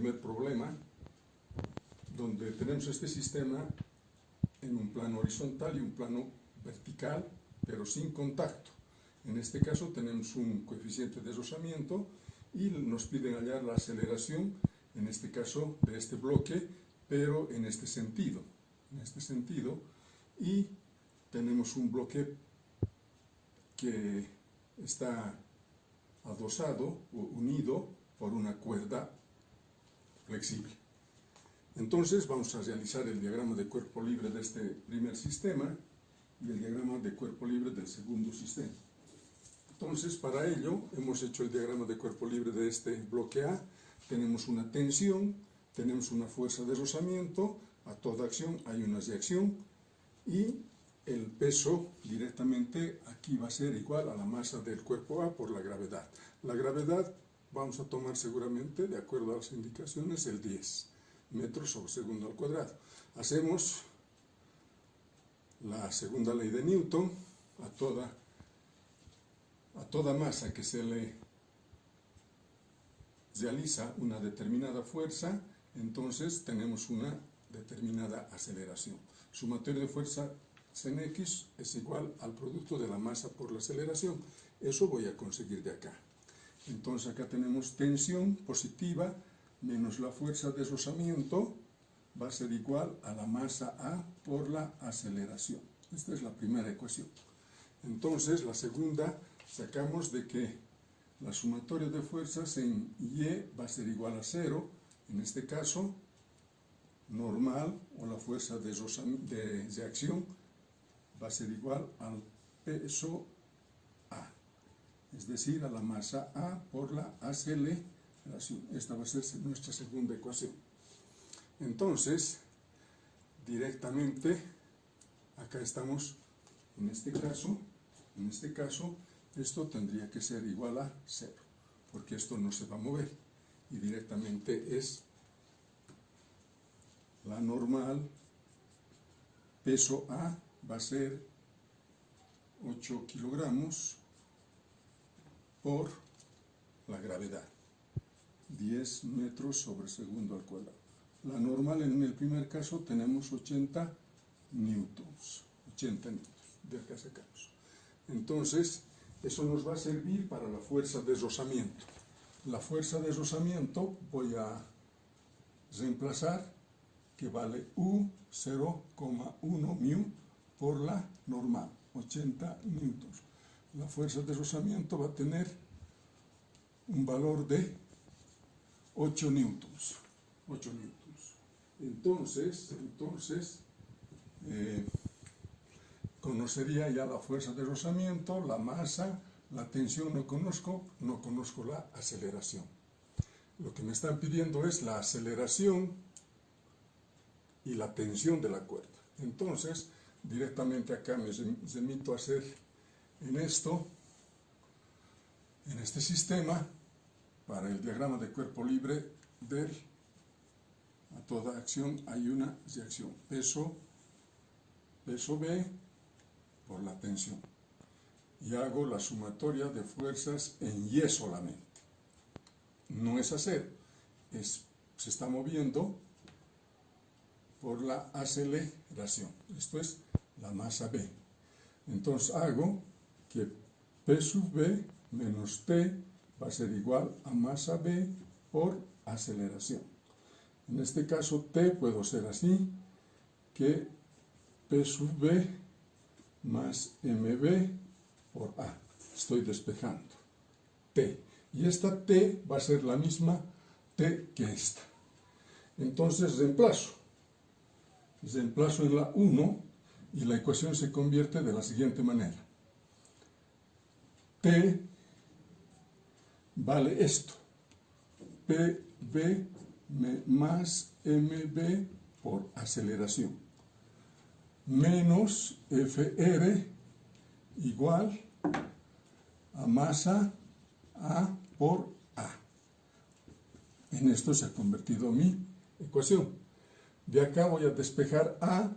primer problema, donde tenemos este sistema en un plano horizontal y un plano vertical, pero sin contacto. En este caso tenemos un coeficiente de rozamiento y nos piden hallar la aceleración, en este caso de este bloque, pero en este sentido, y tenemos un bloque que está adosado o unido por una cuerda flexible. Entonces vamos a realizar el diagrama de cuerpo libre de este primer sistema y el diagrama de cuerpo libre del segundo sistema. Entonces, para ello hemos hecho el diagrama de cuerpo libre de este bloque A. Tenemos una tensión, tenemos una fuerza de rozamiento, a toda acción hay una reacción, y el peso directamente aquí va a ser igual a la masa del cuerpo A por la gravedad. La gravedad vamos a tomar seguramente, de acuerdo a las indicaciones, el 10 metros sobre segundo al cuadrado. Hacemos la segunda ley de Newton. A toda masa que se le realiza una determinada fuerza, entonces tenemos una determinada aceleración. Sumatorio de fuerza en X es igual al producto de la masa por la aceleración. Eso voy a conseguir de acá. Entonces acá tenemos tensión positiva menos la fuerza de rozamiento va a ser igual a la masa A por la aceleración. Esta es la primera ecuación. Entonces la segunda, sacamos de que la sumatoria de fuerzas en Y va a ser igual a 0, en este caso normal, o la fuerza de reacción va a ser igual al peso A, es decir, a la masa A por la aceleración. Esta va a ser nuestra segunda ecuación. Entonces, directamente, acá estamos, en este caso, esto tendría que ser igual a 0, porque esto no se va a mover, y directamente es la normal, peso A va a ser 8 kilogramos por la gravedad, 10 metros sobre segundo al cuadrado. La normal en el primer caso tenemos 80 newtons, de acá sacamos. Entonces, eso nos va a servir para la fuerza de rozamiento. La fuerza de rozamiento voy a reemplazar que vale U 0,1 mu por la normal, 80 newtons. La fuerza de rozamiento va a tener un valor de 8 newtons. Entonces conocería ya la fuerza de rozamiento, la masa, la tensión no conozco la aceleración. Lo que me están pidiendo es la aceleración y la tensión de la cuerda. Entonces, directamente acá me remito a hacer en este sistema, para el diagrama de cuerpo libre a toda acción hay una reacción, peso B por la tensión, y hago la sumatoria de fuerzas en Y solamente. No es a 0, se está moviendo por la aceleración. Esto es la masa B. Entonces hago que P sub B menos T va a ser igual a masa B por aceleración. En este caso T puedo hacer así, que P sub B más MB por A. Estoy despejando. T. Y esta T va a ser la misma T que esta. Entonces reemplazo en la 1 y la ecuación se convierte de la siguiente manera. T vale esto, PB más MB por aceleración, menos FR igual a masa A por A. En esto se ha convertido mi ecuación. De acá voy a despejar A.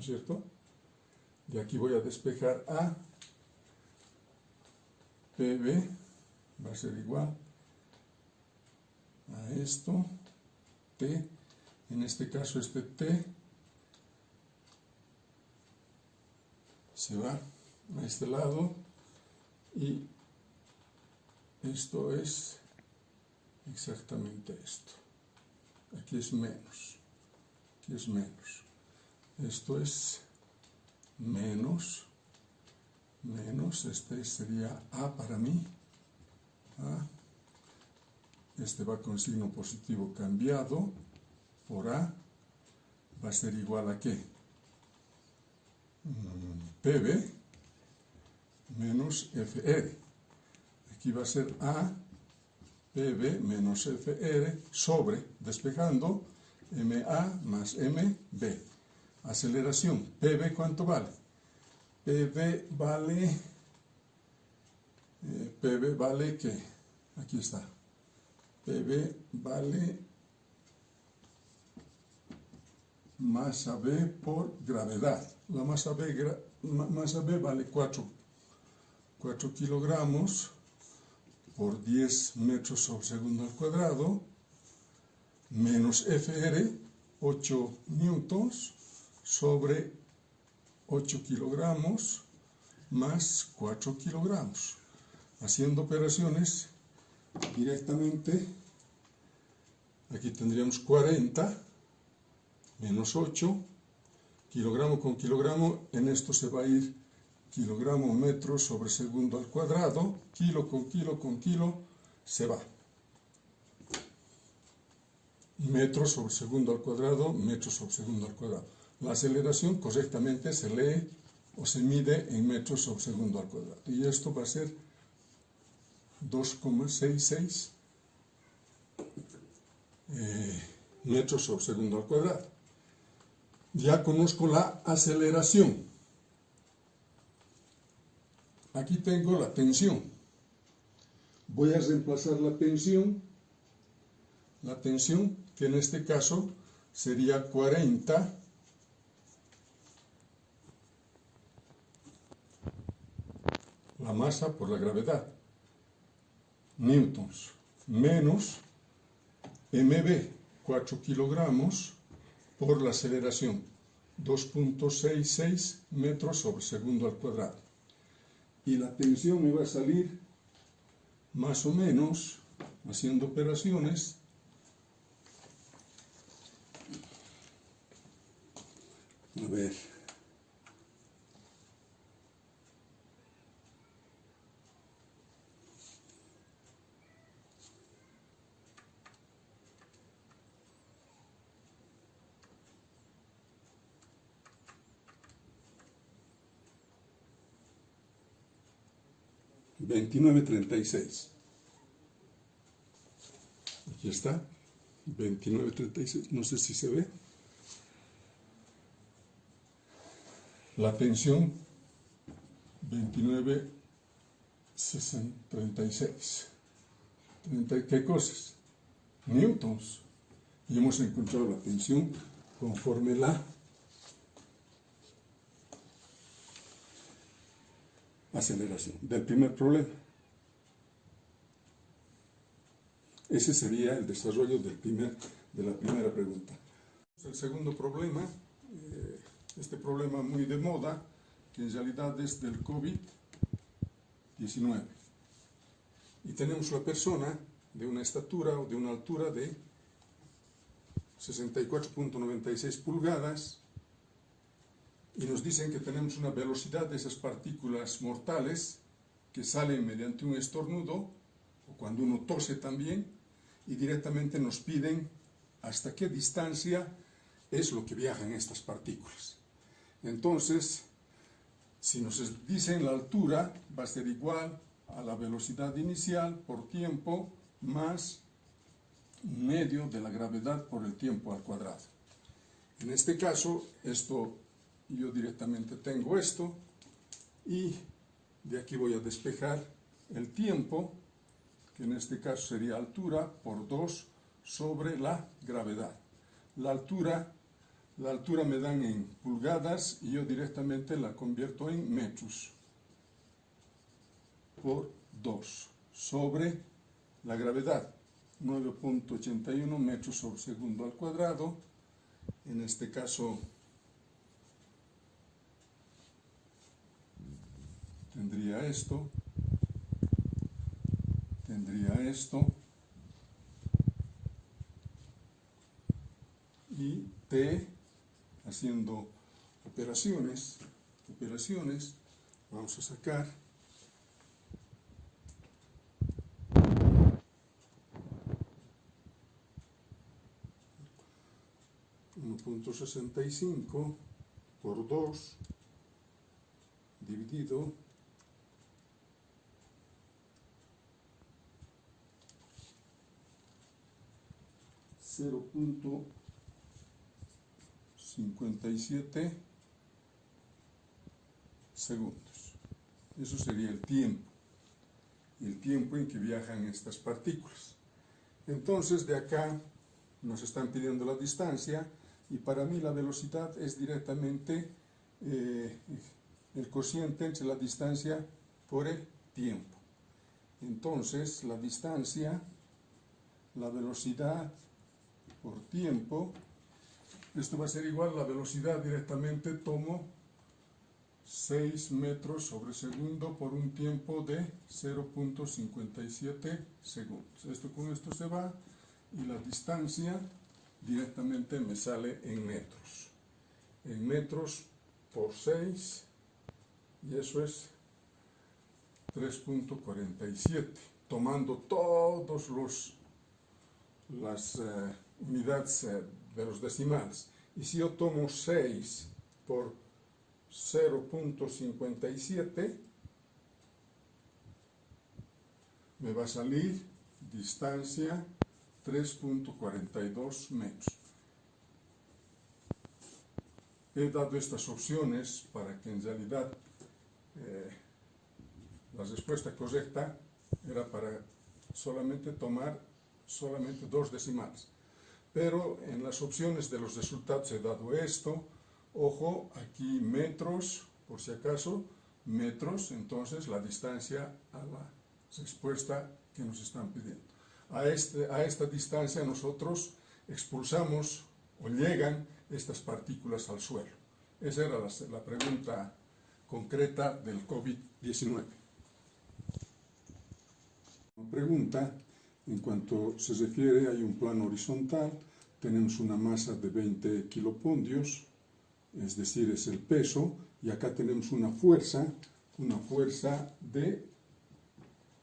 cierto? De aquí voy a despejar A, PB va a ser igual a esto, T, en este caso este T se va a este lado y esto es exactamente esto. Aquí es menos, aquí es menos. Esto es menos, este sería A para mí. A. Este va con signo positivo cambiado por A. Va a ser igual a ¿qué? PB menos FR. Aquí va a ser A, PB menos FR sobre, despejando, MA más MB. Aceleración. PB, ¿cuánto vale? PB vale ¿qué? Aquí está. PB vale masa B por gravedad. La masa B vale 4 kilogramos por 10 metros sobre segundo al cuadrado, menos FR, 8 newtons, sobre 8 kilogramos, más 4 kilogramos. Haciendo operaciones directamente, aquí tendríamos 40, menos 8, kilogramo con kilogramo, en esto se va a ir kilogramo metro sobre segundo al cuadrado, kilo con kilo se va. Metro sobre segundo al cuadrado, metro sobre segundo al cuadrado. La aceleración correctamente se lee o se mide en metros sobre segundo al cuadrado. Y esto va a ser 2,66 metros sobre segundo al cuadrado. Ya conozco la aceleración. Aquí tengo la tensión. Voy a reemplazar la tensión que en este caso sería 40 la masa por la gravedad, newtons, menos MB, 4 kilogramos, por la aceleración, 2,66 metros sobre segundo al cuadrado. Y la tensión me va a salir más o menos, haciendo operaciones, a ver, $29.36. Aquí está, 29.36, no sé si se ve. La tensión, 29.36. ¿Qué cosas? Newtons. Y hemos encontrado la tensión conforme la aceleración del primer problema. Ese sería el desarrollo de la primera pregunta. El segundo problema, este problema muy de moda, que en realidad es del COVID-19. Y tenemos una persona de una estatura o de una altura de 64,96 pulgadas, y nos dicen que tenemos una velocidad de esas partículas mortales que salen mediante un estornudo, o cuando uno tose también, y directamente nos piden hasta qué distancia es lo que viajan estas partículas. Entonces, si nos dicen la altura, va a ser igual a la velocidad inicial por tiempo más medio de la gravedad por el tiempo al cuadrado. En este caso, yo directamente tengo esto, y de aquí voy a despejar el tiempo, que en este caso sería altura por 2 sobre la gravedad. La altura La altura me dan en pulgadas y yo directamente la convierto en metros por 2 sobre la gravedad, 9.81 metros sobre segundo al cuadrado. En este caso tendría esto, y T, haciendo operaciones, vamos a sacar 1.65 por 2 dividido 0.57 segundos. Eso sería el tiempo en que viajan estas partículas. Entonces, de acá nos están pidiendo la distancia, y para mí la velocidad es directamente el cociente entre la distancia por el tiempo. Entonces, la velocidad por tiempo, esto va a ser igual a la velocidad directamente, tomo 6 metros sobre segundo por un tiempo de 0.57 segundos. Esto con esto se va, y la distancia directamente me sale en metros. En metros por 6, y eso es 3.47, tomando todas las unidades de los decimales. Y si yo tomo 6 por 0.57, me va a salir distancia 3.42 metros. He dado estas opciones para que en realidad la respuesta correcta era para tomar solamente 2 decimales. Pero en las opciones de los resultados he dado esto. Ojo, aquí metros, por si acaso, metros, entonces la distancia a la respuesta que nos están pidiendo. A esta distancia nosotros expulsamos o llegan estas partículas al suelo. Esa era la pregunta concreta del COVID-19. Pregunta, en cuanto se refiere, hay un plano horizontal, tenemos una masa de 20 kilopondios, es decir, es el peso, y acá tenemos una fuerza de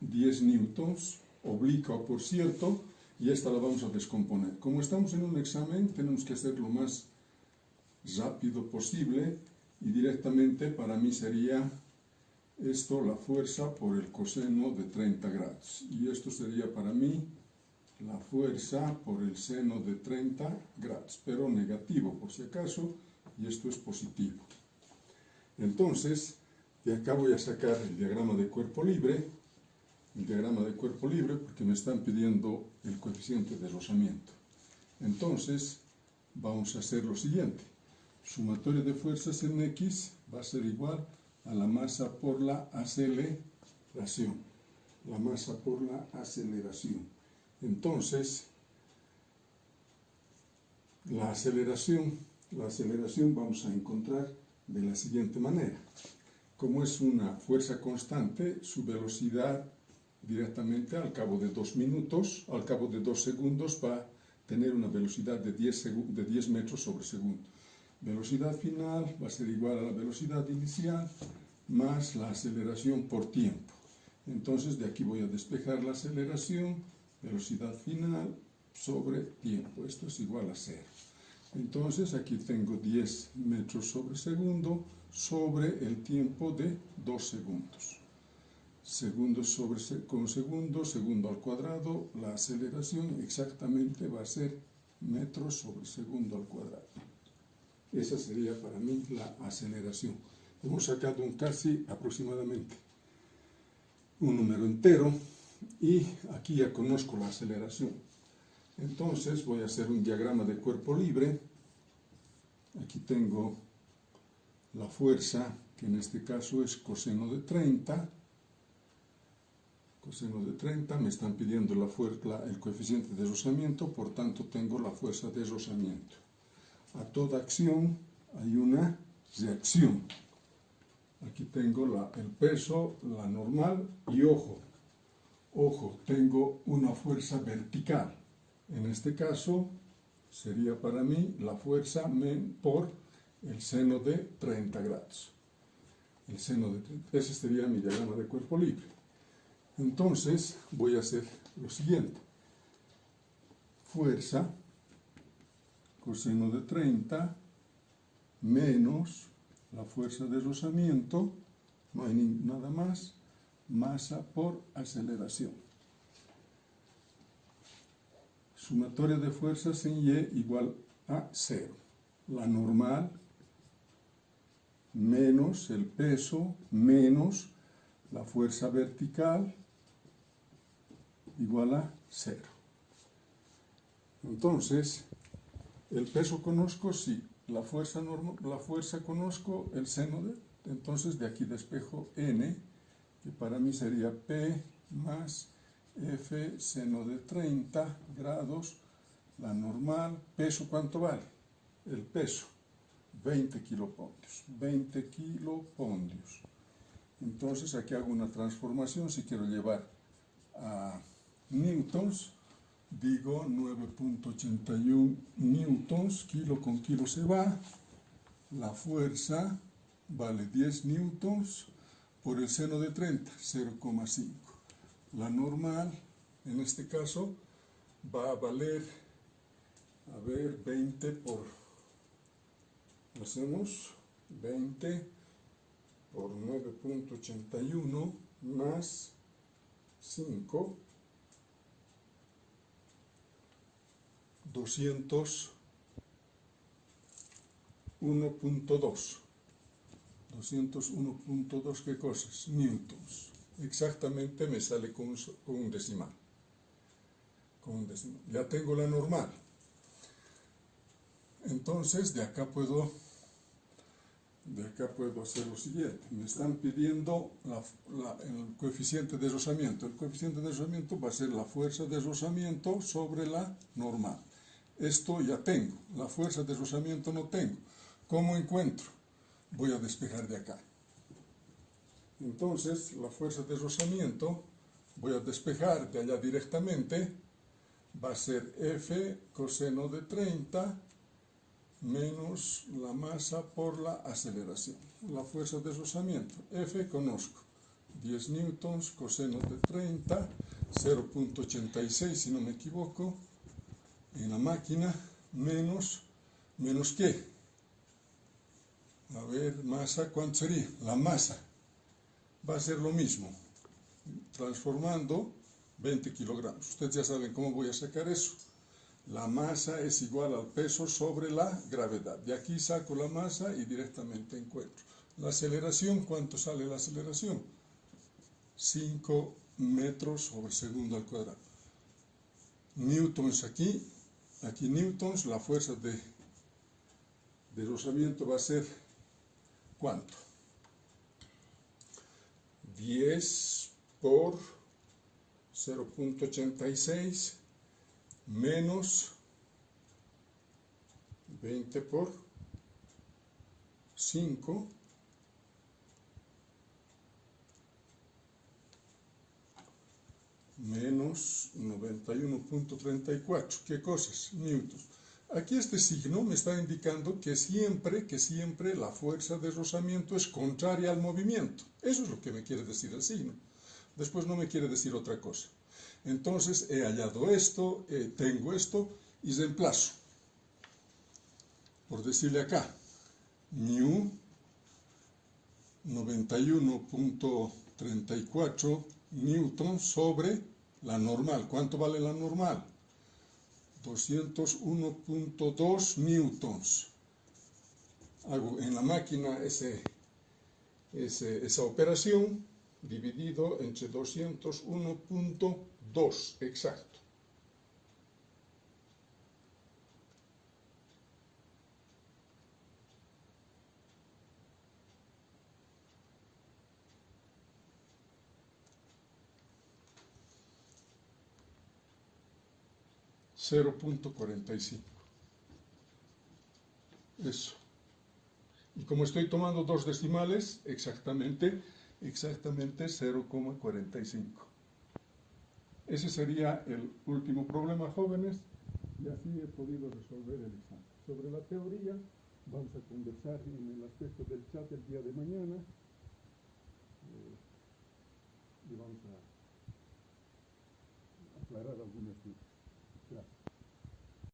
10 newtons, oblicua por cierto, y esta la vamos a descomponer. Como estamos en un examen, tenemos que hacer lo más rápido posible, y directamente para mí sería esto la fuerza por el coseno de 30 grados, y esto sería para mí la fuerza por el seno de 30 grados, pero negativo por si acaso, y esto es positivo. Entonces, de acá voy a sacar el diagrama de cuerpo libre, porque me están pidiendo el coeficiente de rozamiento. Entonces, vamos a hacer lo siguiente. Sumatoria de fuerzas en X va a ser igual a la masa por la aceleración. Entonces, la aceleración vamos a encontrar de la siguiente manera. Como es una fuerza constante, su velocidad directamente al cabo de 2 segundos va a tener una velocidad de 10 metros sobre segundo. Velocidad final va a ser igual a la velocidad inicial más la aceleración por tiempo. Entonces de aquí voy a despejar la aceleración, velocidad final sobre tiempo. Esto es igual a 0. Entonces aquí tengo 10 metros sobre segundo sobre el tiempo de 2 segundos. Segundo al cuadrado, la aceleración exactamente va a ser metros sobre segundo al cuadrado. Esa sería para mí la aceleración. Hemos sacado casi aproximadamente un número entero, y aquí ya conozco la aceleración. Entonces voy a hacer un diagrama de cuerpo libre. Aquí tengo la fuerza, que en este caso es coseno de 30. Coseno de 30, me están pidiendo el coeficiente de rozamiento, por tanto tengo la fuerza de rozamiento. A toda acción hay una reacción. Aquí tengo el peso, la normal y ojo, tengo una fuerza vertical. En este caso sería para mí la fuerza por el seno de 30 grados. El seno de 30. Ese sería mi diagrama de cuerpo libre. Entonces voy a hacer lo siguiente. Fuerza, coseno de 30, menos la fuerza de rozamiento, no hay nada más, masa por aceleración. Sumatoria de fuerzas en Y igual a 0. La normal menos el peso menos la fuerza vertical igual a 0. Entonces, el peso conozco, sí. La fuerza conozco, el seno entonces de aquí despejo N, que para mí sería P más F seno de 30 grados, la normal. Peso, ¿cuánto vale? El peso, 20 kilopontios. 20 kilopontios. Entonces aquí hago una transformación, si quiero llevar a newtons, digo 9.81 newtons, kilo con kilo se va, la fuerza vale 10 newtons por el seno de 30, 0,5. La normal, en este caso, va a valer, 20 por, hacemos 20 por 9.81 más 5, 201.2. 201.2, ¿qué cosas? Newtons. Exactamente me sale con un decimal. Ya tengo la normal. Entonces, de acá puedo hacer lo siguiente. Me están pidiendo el coeficiente de rozamiento. El coeficiente de rozamiento va a ser la fuerza de rozamiento sobre la normal. Esto ya tengo. La fuerza de rozamiento no tengo. ¿Cómo encuentro? Voy a despejar de acá. Entonces, la fuerza de rozamiento, voy a despejar de allá directamente, va a ser F coseno de 30 menos la masa por la aceleración. La fuerza de rozamiento, F conozco, 10 newtons, coseno de 30, 0.86 si no me equivoco, en la máquina, menos ¿qué? A ver, masa, ¿cuánto sería? La masa va a ser lo mismo, transformando 20 kilogramos. Ustedes ya saben cómo voy a sacar eso. La masa es igual al peso sobre la gravedad. De aquí saco la masa y directamente encuentro. La aceleración, ¿cuánto sale la aceleración? 5 metros sobre segundo al cuadrado. Newtons aquí newtons, la fuerza de rozamiento va a ser, ¿cuánto? 10 por 0.86 menos 20 por 5 menos 91.34. ¿Qué cosas? Newtons. Aquí este signo me está indicando que siempre la fuerza de rozamiento es contraria al movimiento. Eso es lo que me quiere decir el signo. Después no me quiere decir otra cosa. Entonces he hallado esto, tengo esto y reemplazo. Por decirle acá, mu 91.34 newtons sobre la normal. ¿Cuánto vale la normal? 201.2 newtons. Hago en la máquina esa operación dividido entre 201.2, exacto. 0.45. Eso. Y como estoy tomando dos decimales, exactamente 0,45. Ese sería el último problema, jóvenes, y así he podido resolver el examen. Sobre la teoría, vamos a conversar en el aspecto del chat el día de mañana, y vamos a aclarar algunas dudas.